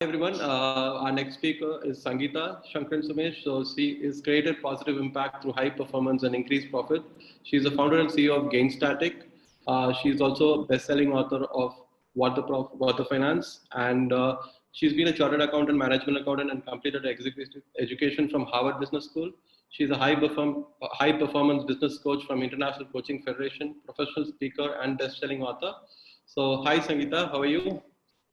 everyone. Our next speaker is Sangeeta Shankran Sumesh. So she has created positive impact through high performance and increased profit. She's the founder and CEO of GainStatic. She's also a best-selling author of What the Finance, and she's been a chartered accountant, management accountant, and completed executive education from Harvard Business School. She's a high performance business coach from International Coaching Federation, professional speaker, and best-selling author. So, hi Sangeeta, how are you?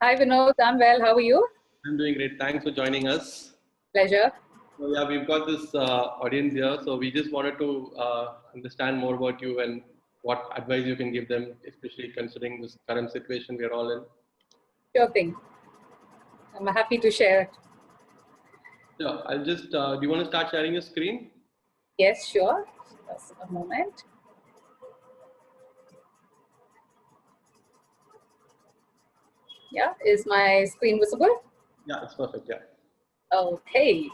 Hi Vinod, I'm well. How are you? I'm doing great. Thanks for joining us. Pleasure. So yeah, we've got this audience here. So we just wanted to understand more about you and what advice you can give them, especially considering this current situation we're all in. Sure thing. I'm happy to share. Yeah, I'll just, do you want to start sharing your screen? Yes, sure. Just a moment. Yeah, is my screen visible? Yeah, it's perfect, yeah. Okay.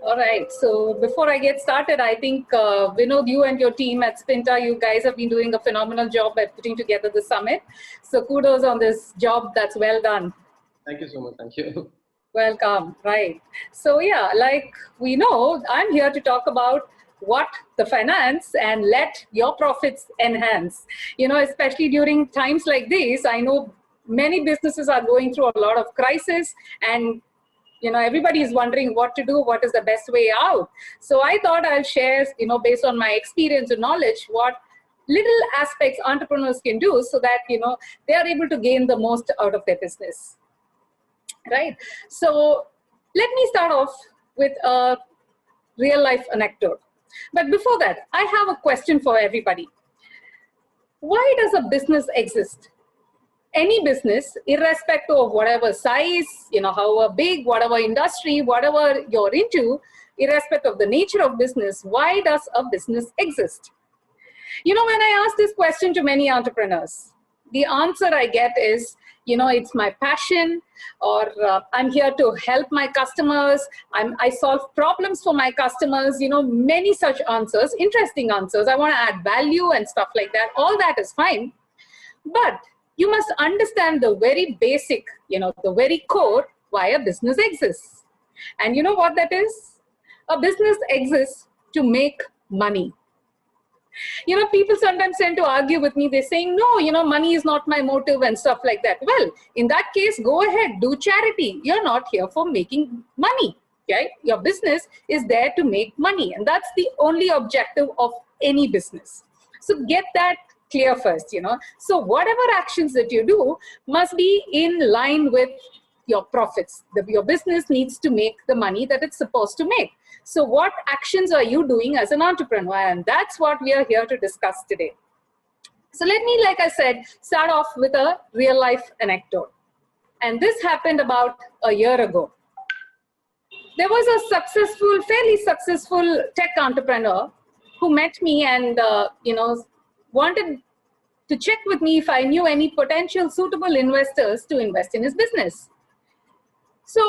All right. So before I get started, I think Vinod, you and your team at Spinta, you guys have been doing a phenomenal job at putting together the summit. So kudos on this job. That's well done. Thank you so much. Thank you. Welcome. Right. So yeah, like we know, I'm here to talk about what the finance and let your profits enhance. You know, especially during times like these, I know many businesses are going through a lot of crisis, and you know, everybody is wondering what to do, what is the best way out. So I thought I'll share, you know, based on my experience and knowledge, what little aspects entrepreneurs can do so that, you know, they are able to gain the most out of their business. Right. So let me start off with a real life anecdote. But before that, I have a question for everybody. Why does a business exist? Any business, irrespective of whatever size, you know, however big, whatever industry, whatever you're into, irrespective of the nature of business, why does a business exist? You know, when I ask this question to many entrepreneurs, the answer I get is, you know, it's my passion, or I'm here to help my customers. I solve problems for my customers, you know, many such answers, interesting answers. I want to add value and stuff like that. All that is fine. But you must understand the very basic, you know, the very core why a business exists. And you know what that is? A business exists to make money. You know, people sometimes tend to argue with me. They're saying, no, you know, money is not my motive and stuff like that. Well, in that case, go ahead, do charity. You're not here for making money, okay? Your business is there to make money. And that's the only objective of any business. So get that clear first, you know. So whatever actions that you do must be in line with your profits. Your business needs to make the money that it's supposed to make. So what actions are you doing as an entrepreneur? And that's what we are here to discuss today. So let me, like I said, start off with a real life anecdote. And this happened about a year ago. There was a fairly successful tech entrepreneur who met me and, you know, wanted to check with me if I knew any potential suitable investors to invest in his business. So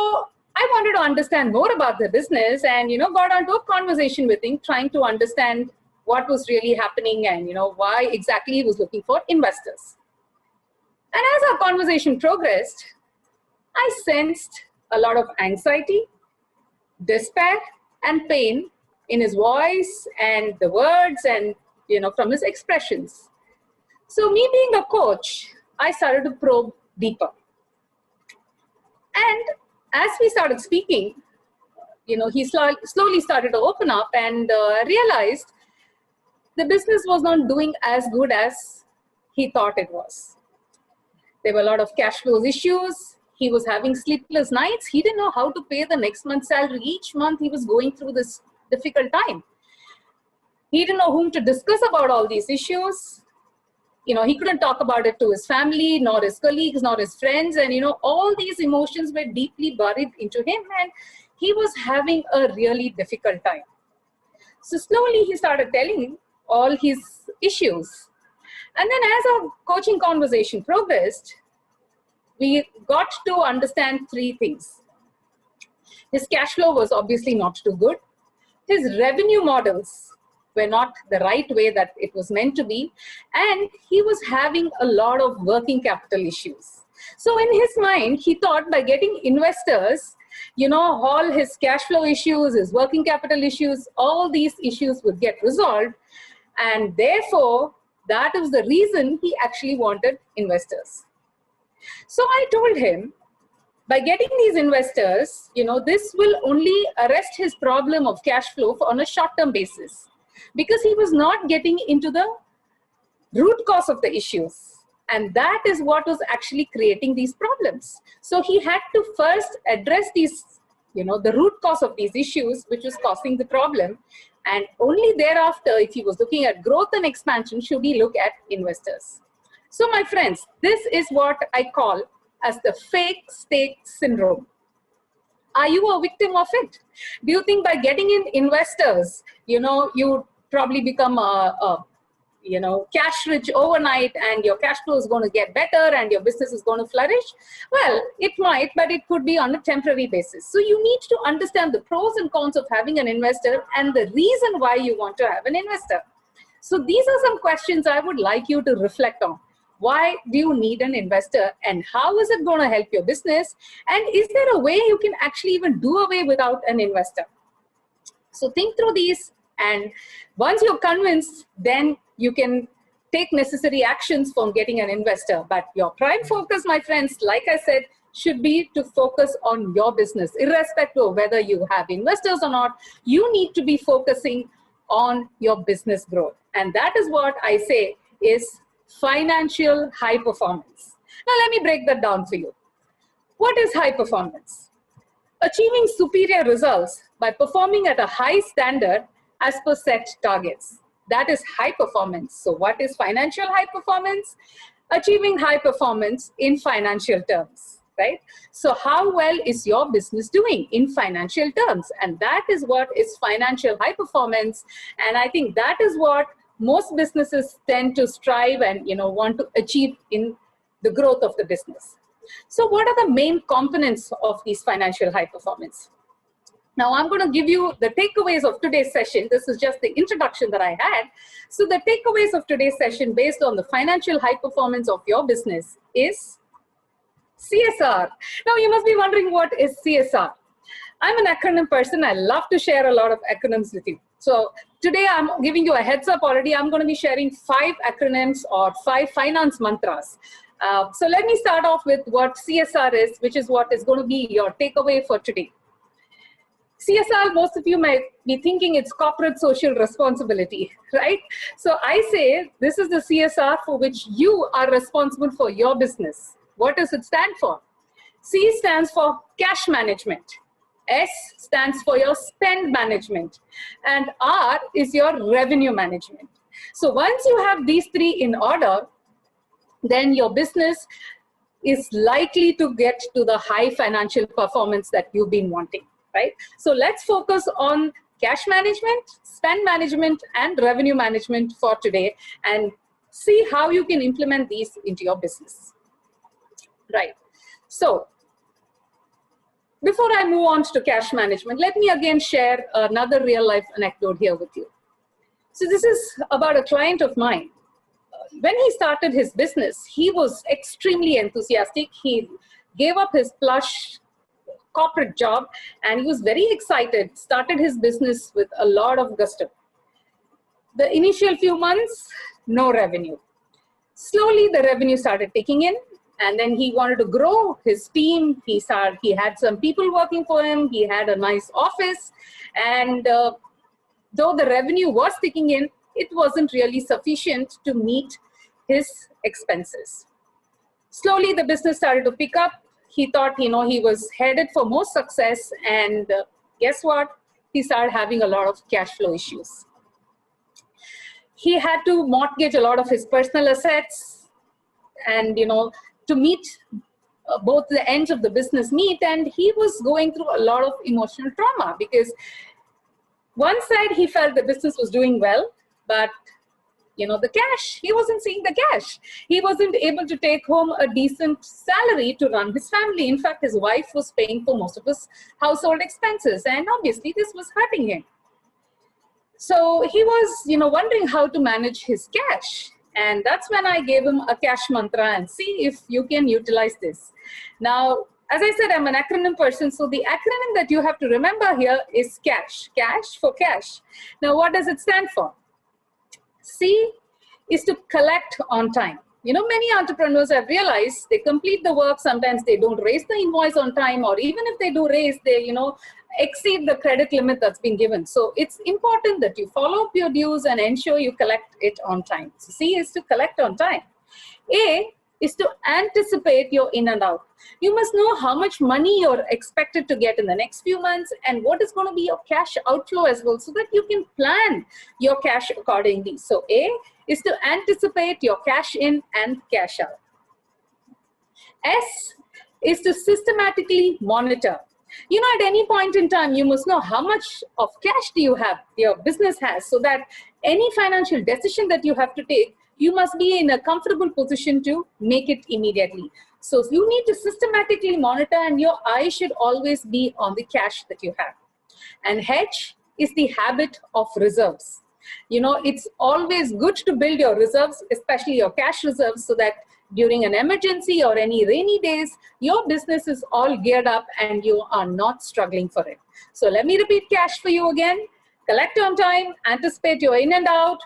I wanted to understand more about the business and, you know, got onto a conversation with him, trying to understand what was really happening and, you know, why exactly he was looking for investors. And as our conversation progressed, I sensed a lot of anxiety, despair, and pain in his voice and the words and, you know, from his expressions. So me being a coach, I started to probe deeper. And as we started speaking, you know, he slowly started to open up and realized the business was not doing as good as he thought it was. There were a lot of cash flow issues. He was having sleepless nights. He didn't know how to pay the next month's salary. Each month he was going through this difficult time. He didn't know whom to discuss about all these issues. You know, he couldn't talk about it to his family, nor his colleagues, nor his friends. And, you know, all these emotions were deeply buried into him. And he was having a really difficult time. So slowly he started telling all his issues. And then as our coaching conversation progressed, we got to understand three things. His cash flow was obviously not too good. His revenue models were not the right way that it was meant to be. And he was having a lot of working capital issues. So in his mind, he thought by getting investors, all his cash flow issues, his working capital issues, all these issues would get resolved. And therefore, that is the reason he actually wanted investors. So I told him, by getting these investors, this will only arrest his problem of cash flow on a short-term basis, because he was not getting into the root cause of the issues. And that is what was actually creating these problems. So he had to first address these, the root cause of these issues, which was causing the problem. And only thereafter, if he was looking at growth and expansion, should he look at investors. So my friends, this is what I call as the fake steak syndrome. Are you a victim of it? Do you think by getting in investors, you probably become cash rich overnight and your cash flow is going to get better and your business is going to flourish? Well, it might, but it could be on a temporary basis. So you need to understand the pros and cons of having an investor and the reason why you want to have an investor. So these are some questions I would like you to reflect on. Why do you need an investor, and how is it going to help your business? And is there a way you can actually even do away without an investor? So think through these, and once you're convinced, then you can take necessary actions for getting an investor. But your prime focus, my friends, like I said, should be to focus on your business. Irrespective of whether you have investors or not, you need to be focusing on your business growth. And that is what I say is financial high performance. Now, let me break that down for you. What is high performance? Achieving superior results by performing at a high standard as per set targets. That is high performance. So what is financial high performance? Achieving high performance in financial terms, right? So how well is your business doing in financial terms? And that is what is financial high performance. And I think that is what most businesses tend to strive and want to achieve in the growth of the business. So what are the main components of these financial high performance? Now I'm going to give you the takeaways of today's session. This is just the introduction that I had. So the takeaways of today's session based on the financial high performance of your business is CSR. Now you must be wondering, what is CSR? I'm an acronym person. I love to share a lot of acronyms with you. So today I'm giving you a heads up already. I'm going to be sharing 5 acronyms or 5 finance mantras. So let me start off with what CSR is, which is what is going to be your takeaway for today. CSR, most of you might be thinking it's corporate social responsibility, right? So I say this is the CSR for which you are responsible for your business. What does it stand for? C stands for cash management. S stands for your spend management. And R is your revenue management. So once you have these 3 in order, then your business is likely to get to the high financial performance that you've been wanting, right? So let's focus on cash management, spend management, and revenue management for today and see how you can implement these into your business, right? So before I move on to cash management, let me again share another real life anecdote here with you. So this is about a client of mine. When he started his business, he was extremely enthusiastic. He gave up his plush corporate job and he was very excited, started his business with a lot of gusto. The initial few months, no revenue. Slowly the revenue started taking in, and then he wanted to grow his team. He had some people working for him. He had a nice office, and though the revenue was ticking in, it wasn't really sufficient to meet his expenses. Slowly the business started to pick up. He thought, he was headed for more success, and guess what? He started having a lot of cash flow issues. He had to mortgage a lot of his personal assets and, to meet both the ends of the business meet, and he was going through a lot of emotional trauma because one side he felt the business was doing well, but the cash, he wasn't seeing the cash. He wasn't able to take home a decent salary to run his family. In fact, his wife was paying for most of his household expenses, and obviously this was hurting him. So he was, wondering how to manage his cash. And that's when I gave him a cash mantra and see if you can utilize this. Now, as I said, I'm an acronym person. So the acronym that you have to remember here is CASH. CASH for cash. Now, what does it stand for? C is to collect on time. Many entrepreneurs have realized they complete the work. Sometimes they don't raise the invoice on time, or even if they do raise, they, exceed the credit limit that's been given. So it's important that you follow up your dues and ensure you collect it on time. So C is to collect on time. A is to anticipate your in and out. You must know how much money you're expected to get in the next few months and what is going to be your cash outflow as well, so that you can plan your cash accordingly. So A is to anticipate your cash in and cash out. S is to systematically monitor. At any point in time, you must know how much of cash do you have, your business has, so that any financial decision that you have to take, you must be in a comfortable position to make it immediately. So you need to systematically monitor, and your eye should always be on the cash that you have. And H is the habit of reserves. It's always good to build your reserves, especially your cash reserves, so that during an emergency or any rainy days, your business is all geared up and you are not struggling for it. So let me repeat cash for you again. Collect on time, anticipate your in and out,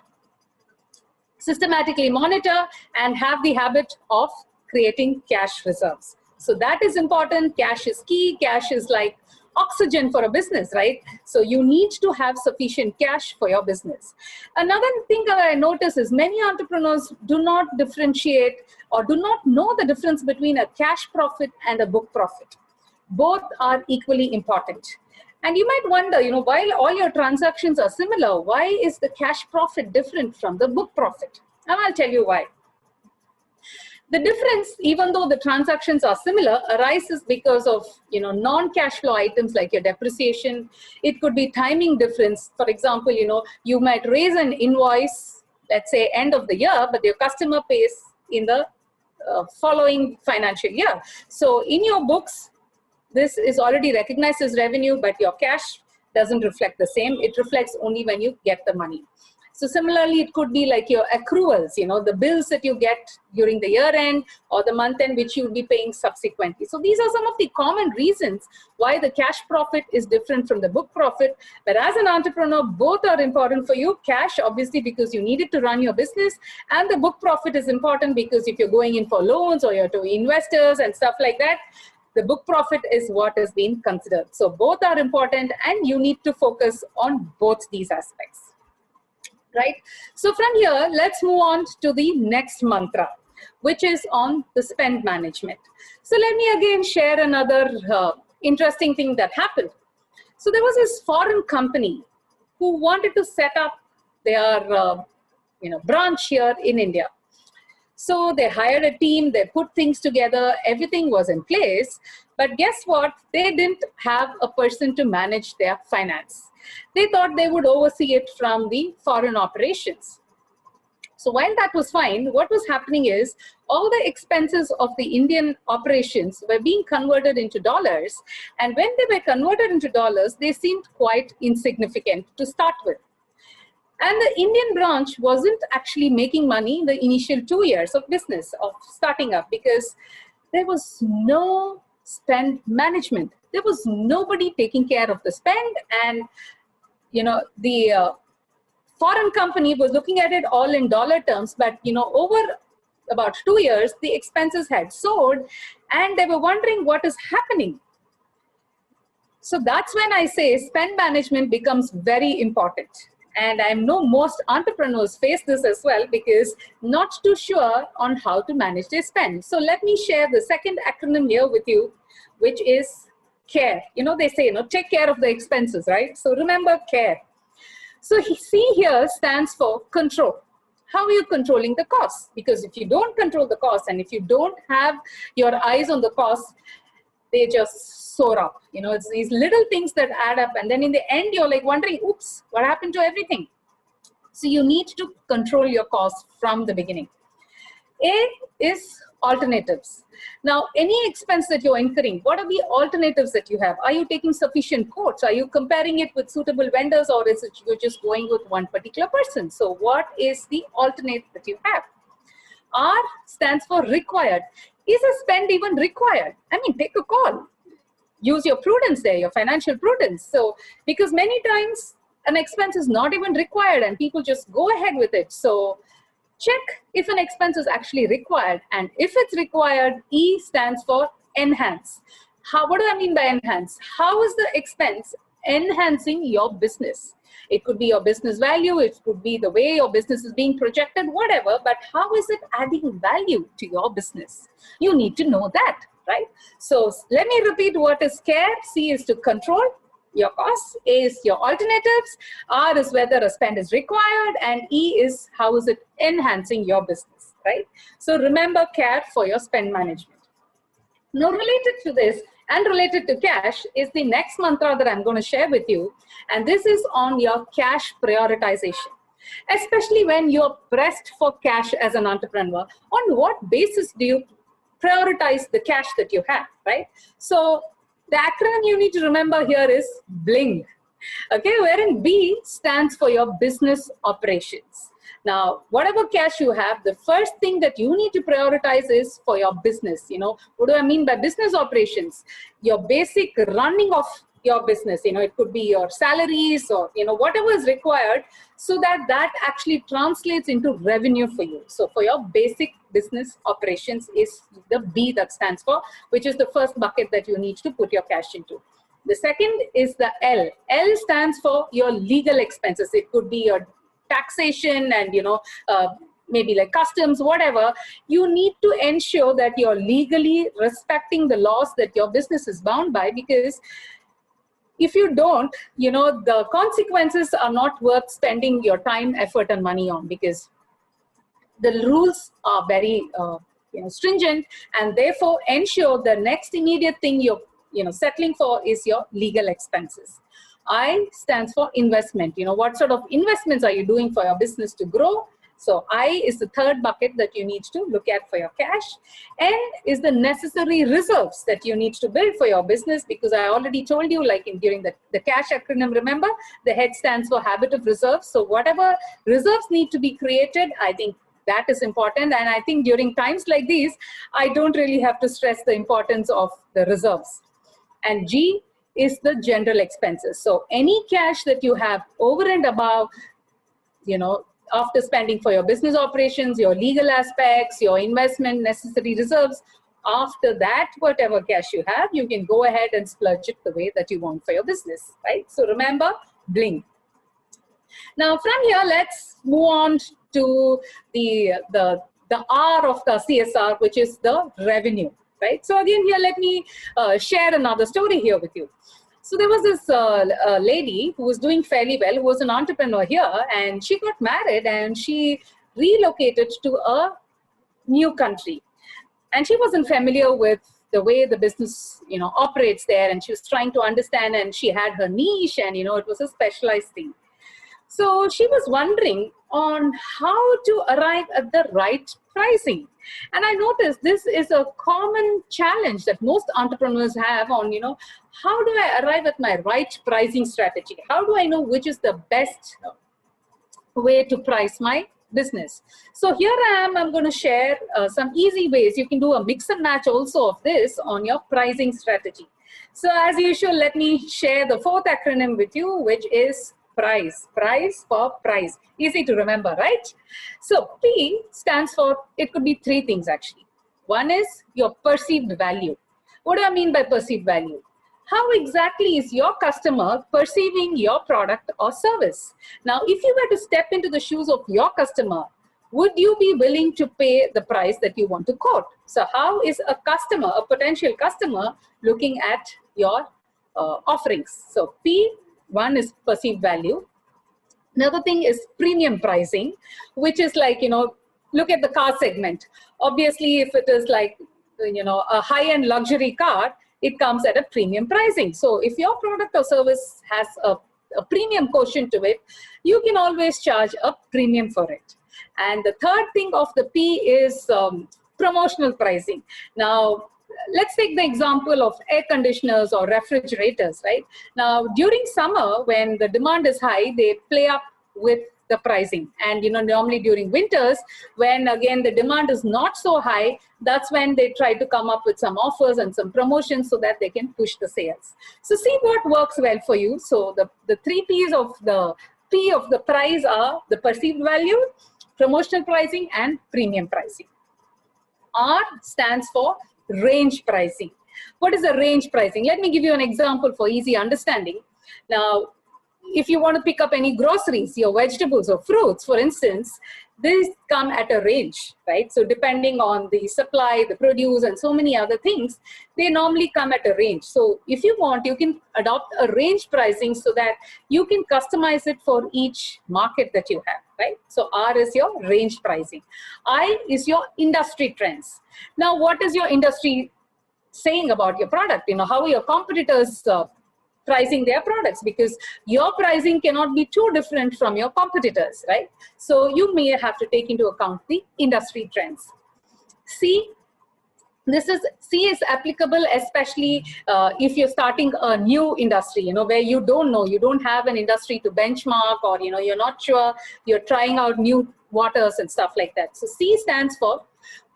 systematically monitor, and have the habit of creating cash reserves. So that is important. Cash is key. Cash is like oxygen for a business, right? So you need to have sufficient cash for your business. Another thing that I notice is many entrepreneurs do not differentiate or do not know the difference between a cash profit and a book profit. Both are equally important. And you might wonder, while all your transactions are similar, why is the cash profit different from the book profit? And I'll tell you why. The difference, even though the transactions are similar, arises because of non-cash flow items like your depreciation. It could be timing difference. For example, you might raise an invoice, let's say end of the year, but your customer pays in the following financial year. So in your books, this is already recognized as revenue, but your cash doesn't reflect the same. It reflects only when you get the money. So similarly, it could be like your accruals, the bills that you get during the year end or the month end, which you'll be paying subsequently. So these are some of the common reasons why the cash profit is different from the book profit. But as an entrepreneur, both are important for you. Cash, obviously, because you need it to run your business. And the book profit is important because if you're going in for loans or you're to investors and stuff like that, the book profit is what is being considered. So both are important, and you need to focus on both these aspects. Right? So from here, let's move on to the next mantra, which is on the spend management. So let me again share another interesting thing that happened. So there was this foreign company who wanted to set up their branch here in India. So they hired a team, they put things together, everything was in place. But guess what? They didn't have a person to manage their finance. They thought they would oversee it from the foreign operations. So while that was fine, what was happening is all the expenses of the Indian operations were being converted into dollars. And when they were converted into dollars, they seemed quite insignificant to start with. And the Indian branch wasn't actually making money in the initial 2 years of business, of starting up, because there was no spend management. There was nobody taking care of the spend, and the foreign company was looking at it all in dollar terms, but over about 2 years, the expenses had soared, and they were wondering what is happening. So that's when I say spend management becomes very important. And I know most entrepreneurs face this as well, because not too sure on how to manage their spend. So let me share the second acronym here with you, which is CARE. They say, take care of the expenses, right? So remember CARE. So C here stands for control. How are you controlling the costs? Because if you don't control the costs, and if you don't have your eyes on the costs, they just soar up. It's these little things that add up. And then in the end, you're like wondering, oops, what happened to everything? So you need to control your costs from the beginning. A is alternatives. Now, any expense that you're incurring, what are the alternatives that you have? Are you taking sufficient quotes? Are you comparing it with suitable vendors, or is it you're just going with one particular person? So what is the alternate that you have? R stands for required. Is a spend even required? I mean, take a call. Use your prudence there, your financial prudence. So, because many times an expense is not even required and people just go ahead with it. So, check if an expense is actually required. And if it's required, E stands for enhance. What do I mean by enhance? How is the expense enhancing your business? It could be your business value, it could be the way your business is being projected, whatever, but how is it adding value to your business? You need to know that, right? So let me repeat what is care. C is to control your costs, A is your alternatives, R is whether a spend is required, and E is how is it enhancing your business, right? So remember care for your spend management. Now related to this, and related to cash is the next mantra that I'm going to share with you. And this is on your cash prioritization. Especially when you're pressed for cash as an entrepreneur, on what basis do you prioritize the cash that you have, right? So the acronym you need to remember here is BLING, okay, wherein B stands for your business operations. Now, whatever cash you have, the first thing that you need to prioritize is for your business. You know, what do I mean by business operations? Your basic running of your business, you know, it could be your salaries or, you know, whatever is required so that that actually translates into revenue for you. So for your basic business operations is the B that stands for, which is the first bucket that you need to put your cash into. The second is the L. L stands for your legal expenses. It could be your taxation and, you know, maybe like customs, whatever. You need to ensure that you're legally respecting the laws that your business is bound by, because if you don't, you know, the consequences are not worth spending your time, effort, and money on, because the rules are very you know, stringent, and therefore ensure the next immediate thing you're, you know, settling for is your legal expenses. I stands for investment. You know, what sort of investments are you doing for your business to grow? So I is the third bucket that you need to look at for your cash. N is the necessary reserves that you need to build for your business, because I already told you, like during the cash acronym, remember, the head stands for habit of reserves. So whatever reserves need to be created, I think that is important. And I think during times like these, I don't really have to stress the importance of the reserves. And G is the general expenses. So any cash that you have over and above, you know, after spending for your business operations, your legal aspects, your investment necessary reserves, after that, whatever cash you have, you can go ahead and splurge it the way that you want for your business, right? So remember, BLING. Now from here, let's move on to the R of the CSR, which is the revenue, right? So again, here, let me share another story here with you. So there was this lady who was doing fairly well, who was an entrepreneur here, and she got married and she relocated to a new country. And she wasn't familiar with the way the business, you know, operates there, and she was trying to understand, and she had her niche, and, you know, it was a specialized thing. So she was wondering on how to arrive at the right pricing. And I noticed this is a common challenge that most entrepreneurs have on, you know, how do I arrive at my right pricing strategy? How do I know which is the best way to price my business? So here I'm going to share some easy ways. You can do a mix and match also of this on your pricing strategy. So as usual, let me share the fourth acronym with you, which is price. Price for price. Easy to remember, right? So P stands for, it could be three things actually. One is your perceived value. What do I mean by perceived value? How exactly is your customer perceiving your product or service? Now, if you were to step into the shoes of your customer, would you be willing to pay the price that you want to quote? So how is a customer, a potential customer, looking at your offerings? So P, one is perceived value. Another thing is premium pricing, which is like, you know, look at the car segment. Obviously, if it is like, you know, a high-end luxury car, it comes at a premium pricing. So if your product or service has a premium quotient to it, you can always charge a premium for it. And the third thing of the P is promotional pricing. Now, let's take the example of air conditioners or refrigerators, right? Now, during summer, when the demand is high, they play up with the pricing. And normally during winters, when again the demand is not so high, that's when they try to come up with some offers and some promotions so that they can push the sales. So see what works well for you. So the three P's of the P of the price are the perceived value, promotional pricing, and premium pricing. R stands for range pricing. What is a range pricing? Let me give you an example for easy understanding. Now, if you want to pick up any groceries, your vegetables or fruits, for instance, these come at a range, right? So depending on the supply, the produce, and so many other things, they normally come at a range. So if you want, you can adopt a range pricing so that you can customize it for each market that you have, right? So R is your range pricing. I is your industry trends. Now, what is your industry saying about your product? How are your competitors pricing their products? Because your pricing cannot be too different from your competitors, right? So you may have to take into account the industry trends. C is applicable especially if you're starting a new industry, where you don't know, you don't have an industry to benchmark, or you're not sure, you're trying out new waters and stuff like that. So C stands for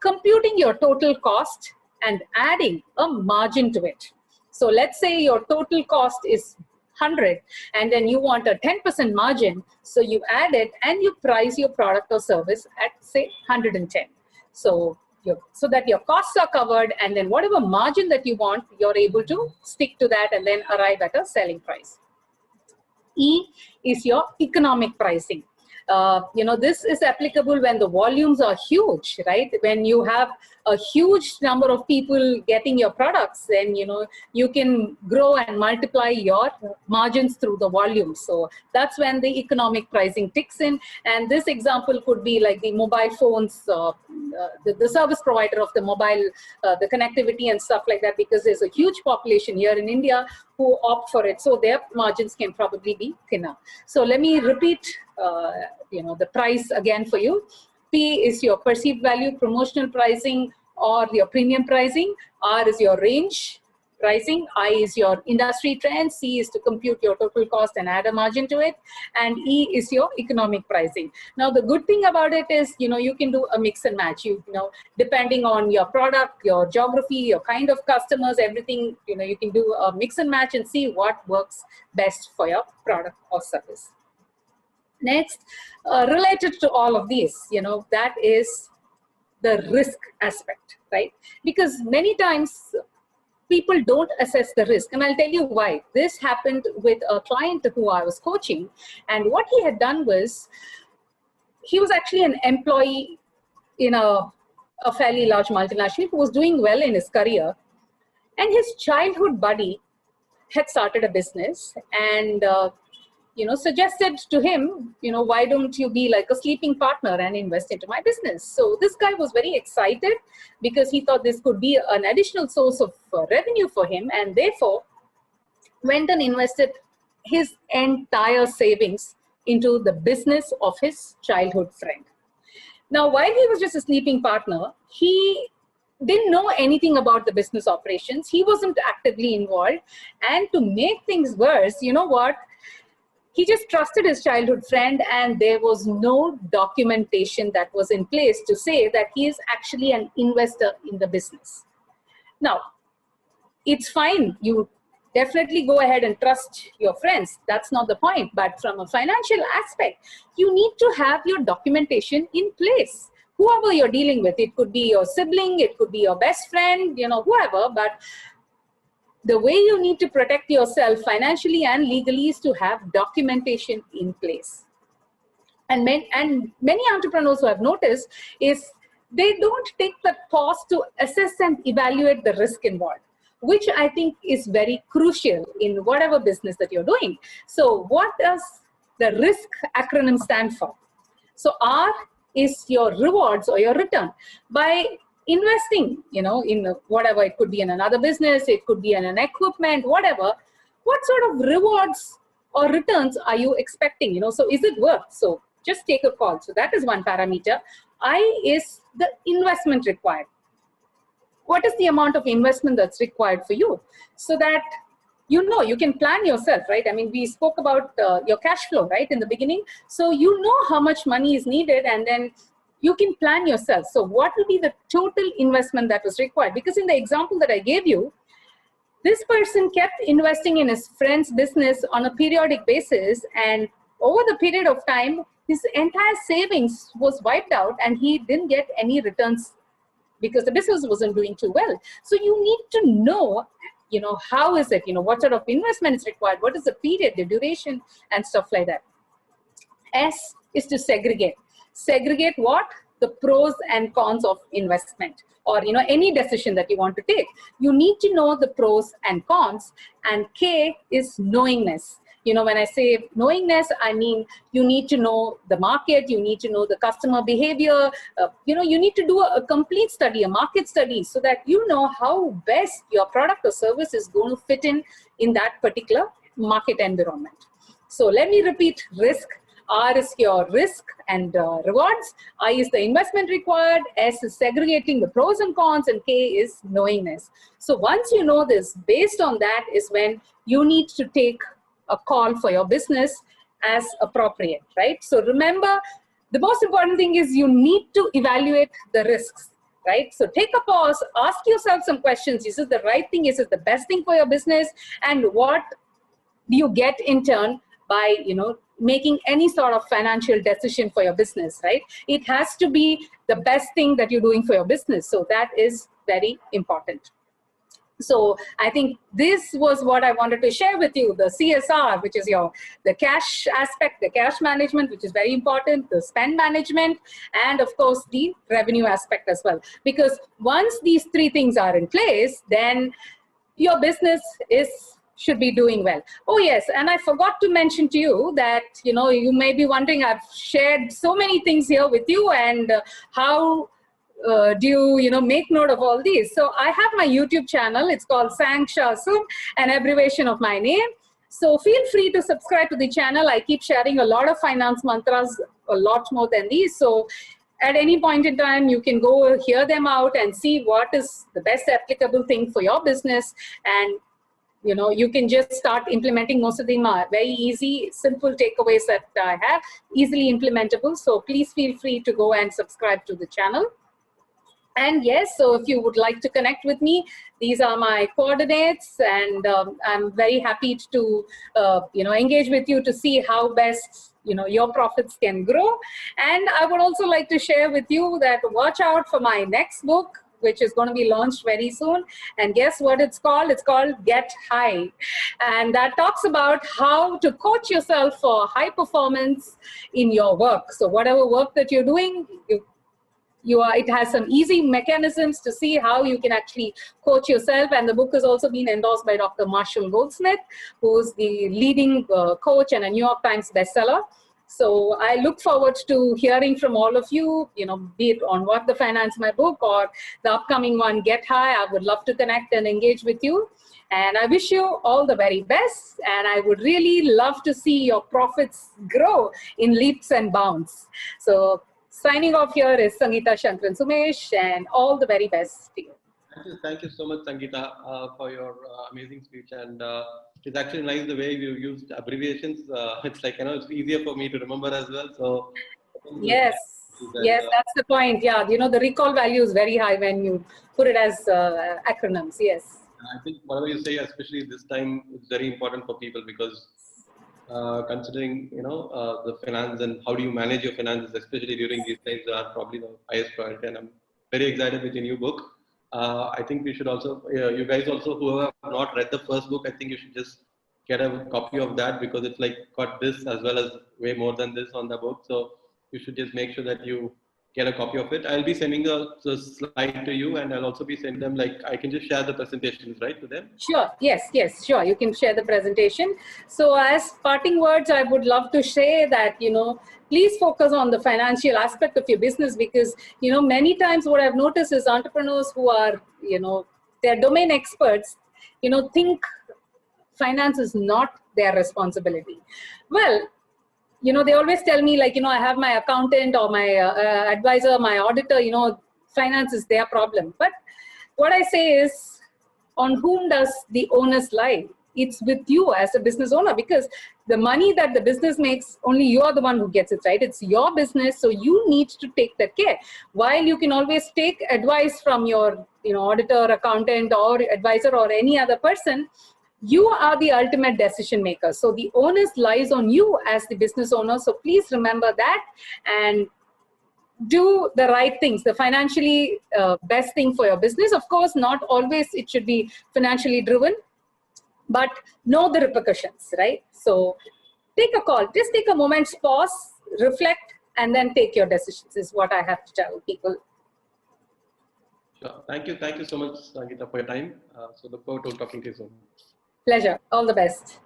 computing your total cost and adding a margin to it. So let's say your total cost is 100 and then you want a 10% margin. So you add it and you price your product or service at say 110. So that your costs are covered, and then whatever margin that you want, you're able to stick to that and then arrive at a selling price. E is your economic pricing. This is applicable when the volumes are huge, right? When you have a huge number of people getting your products, then you can grow and multiply your margins through the volume. So that's when the economic pricing kicks in. And this example could be like the mobile phones, the service provider of the mobile, the connectivity and stuff like that, because there's a huge population here in India who opt for it. So their margins can probably be thinner. So let me repeat the price again for you. P is your perceived value, promotional pricing, or your premium pricing. R is your range pricing. I is your industry trend. C is to compute your total cost and add a margin to it. And E is your economic pricing. Now, the good thing about it is, you can do a mix and match. Depending on your product, your geography, your kind of customers, everything, you can do a mix and match and see what works best for your product or service. Next, related to all of these, that is the risk aspect, right? Because many times people don't assess the risk. And I'll tell you why. This happened with a client who I was coaching. And what he had done was, he was actually an employee in a fairly large multinational who was doing well in his career. And his childhood buddy had started a business and suggested to him, why don't you be like a sleeping partner and invest into my business? So this guy was very excited because he thought this could be an additional source of revenue for him, and therefore went and invested his entire savings into the business of his childhood friend. Now, while he was just a sleeping partner, he didn't know anything about the business operations. He wasn't actively involved. And to make things worse, you know what? He just trusted his childhood friend, and there was no documentation that was in place to say that he is actually an investor in the business. Now, it's fine. You definitely go ahead and trust your friends. That's not the point. But from a financial aspect, you need to have your documentation in place. Whoever you're dealing with, it could be your sibling, it could be your best friend, whoever, but the way you need to protect yourself financially and legally is to have documentation in place. And many entrepreneurs who have noticed is they don't take the pause to assess and evaluate the risk involved, which I think is very crucial in whatever business that you're doing. So what does the risk acronym stand for? So R is your rewards or your return. By investing, in whatever, it could be in another business, it could be in an equipment, whatever, what sort of rewards or returns are you expecting? So is it worth? So just take a call. So that is one parameter. I is the investment required. What is the amount of investment that's required for you so that you know, you can plan yourself, right? I mean, we spoke about your cash flow, right, in the beginning. So you know how much money is needed, and then you can plan yourself. So what will be the total investment that was required? Because in the example that I gave you, this person kept investing in his friend's business on a periodic basis, and over the period of time, his entire savings was wiped out and he didn't get any returns because the business wasn't doing too well. So you need to know, you know, how is it, you know, what sort of investment is required, what is the period, the duration, and stuff like that. S is to segregate. Segregate what? The pros and cons of investment, or, you know, any decision that you want to take. You need to know the pros and cons. And K is knowingness. You know, when I say knowingness, I mean you need to know the market, you need to know the customer behavior, you know, you need to do a complete study, a market study, so that you know how best your product or service is going to fit in that particular market environment. So let me repeat: risk. R is your risk and rewards. I is the investment required. S is segregating the pros and cons, and K is knowingness. So once you know this, based on that is when you need to take a call for your business as appropriate, right? So remember, the most important thing is you need to evaluate the risks, right? So take a pause, ask yourself some questions. Is it the right thing? Is it the best thing for your business? And what do you get in turn by, you know, making any sort of financial decision for your business, right? It has to be the best thing that you're doing for your business. So that is very important. So I think this was what I wanted to share with you: the CSR, which is the cash aspect, the cash management, which is very important, the spend management, and of course the revenue aspect as well. Because once these three things are in place, then your business should be doing well. Oh yes, and I forgot to mention to you that, you know, you may be wondering, I've shared so many things here with you, and how do you know, make note of all these? So I have my YouTube channel. It's called Sang Sha Soom, an abbreviation of my name. So feel free to subscribe to the channel. I keep sharing a lot of finance mantras, a lot more than these. So at any point in time, you can go hear them out and see what is the best applicable thing for your business. And, you know, you can just start implementing. Most of them are very easy, simple takeaways that I have, easily implementable. So please feel free to go and subscribe to the channel. And yes, so if you would like to connect with me, these are my coordinates, and I'm very happy to, you know, engage with you to see how best, you know, your profits can grow. And I would also like to share with you that watch out for my next book, which is going to be launched very soon. And guess what it's called? It's called Get High. And that talks about how to coach yourself for high performance in your work. So whatever work that you're doing, it has some easy mechanisms to see how you can actually coach yourself. And the book has also been endorsed by Dr. Marshall Goldsmith, who's the leading coach and a New York Times bestseller. So I look forward to hearing from all of you, you know, be it on What the Finance, my book, or the upcoming one, Get High. I would love to connect and engage with you. And I wish you all the very best. And I would really love to see your profits grow in leaps and bounds. So signing off here is Sangeeta Shankran Sumesh, and all the very best to you. Thank you so much, Sangeeta, for your amazing speech. And it's actually nice the way you used abbreviations. It's like, you know, it's easier for me to remember as well. So yes, yes, that's the point. Yeah, you know, the recall value is very high when you put it as acronyms. Yes. I think whatever you say, especially this time, it's very important for people, because considering, you know, the finance and how do you manage your finances, especially during these times, are probably the highest priority. And I'm very excited with your new book. I think we should also, you guys also, whoever have not read the first book, I think you should just get a copy of that, because it's like got this as well as way more than this on the book. So you should just make sure that you get a copy of it. I'll be sending the slide to you, and I'll also be sending them, like, I can just share the presentations, right, to them? Sure. Yes, yes, sure. You can share the presentation. So as parting words, I would love to say that, you know, please focus on the financial aspect of your business, because, you know, many times what I've noticed is entrepreneurs who are, you know, they're domain experts, you know, think finance is not their responsibility. Well, you know, they always tell me, like, you know, I have my accountant or my advisor, my auditor, you know, finance is their problem. But what I say is, on whom does the onus lie? it's with you as a business owner, because the money that the business makes, only you are the one who gets it, right? It's your business, so you need to take that care. While you can always take advice from your auditor, accountant, or advisor, or any other person, you are the ultimate decision maker. So the onus lies on you as the business owner. So please remember that and do the right things, the financially best thing for your business. Of course, not always it should be financially driven, but know the repercussions, right? So take a call, just take a moment's pause, reflect, and then take your decisions is what I have to tell people. Sure. Thank you so much, Sangeeta, for your time. So look forward to talking to you soon. Pleasure. All the best.